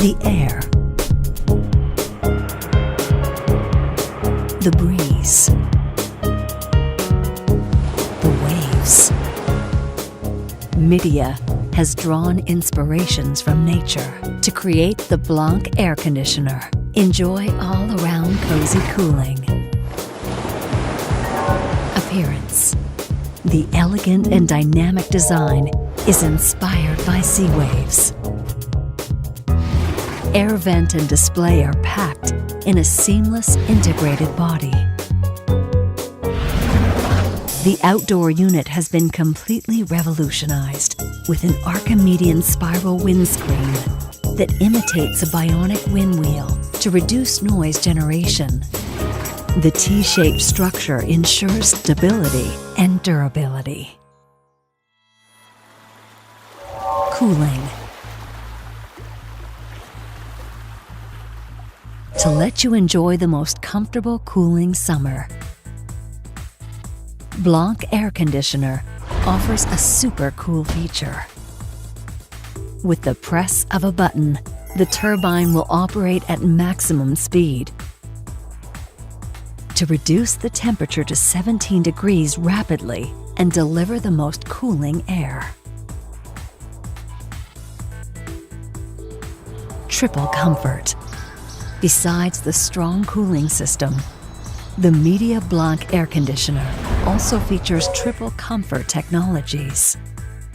the air, the breeze, the waves. Midea has drawn inspirations from nature to create the Blanc air conditioner. Enjoy all-around cozy cooling. Appearance. The elegant and dynamic design is inspired by sea waves. Air vent and display are packed in a seamless, integrated body. The outdoor unit has been completely revolutionized with an Archimedean spiral windscreen that imitates a bionic wind wheel to reduce noise generation. The T-shaped structure ensures stability and durability. Cooling. To let you enjoy the most comfortable cooling summer, Blanc air conditioner offers a super cool feature. With the press of a button, the turbine will operate at maximum speed to reduce the temperature to 17 degrees rapidly and deliver the most cooling air. Triple comfort. Besides the strong cooling system, the Midea Blanc air conditioner also features triple comfort technologies.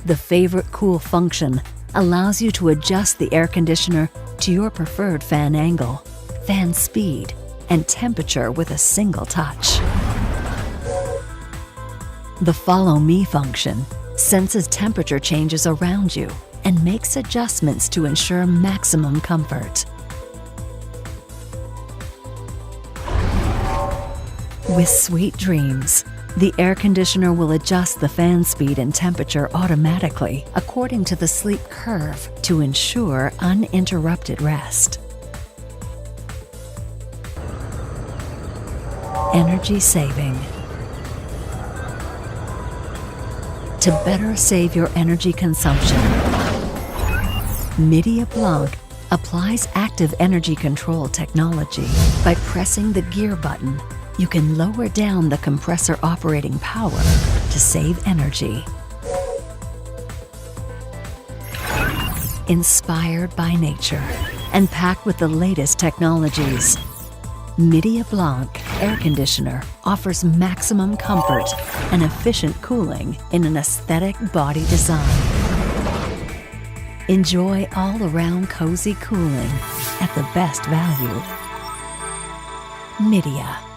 The favorite cool function allows you to adjust the air conditioner to your preferred fan angle, fan speed, and temperature with a single touch. The Follow Me function senses temperature changes around you and makes adjustments to ensure maximum comfort. With Sweet Dreams, the air conditioner will adjust the fan speed and temperature automatically according to the sleep curve to ensure uninterrupted rest. Energy saving. To better save your energy consumption, Midea Blanc applies active energy control technology. By pressing the gear button, you can lower down the compressor operating power to save energy. Inspired by nature and packed with the latest technologies, Midea Blanc air conditioner offers maximum comfort and efficient cooling in an aesthetic body design. Enjoy all-around cozy cooling at the best value. Midea.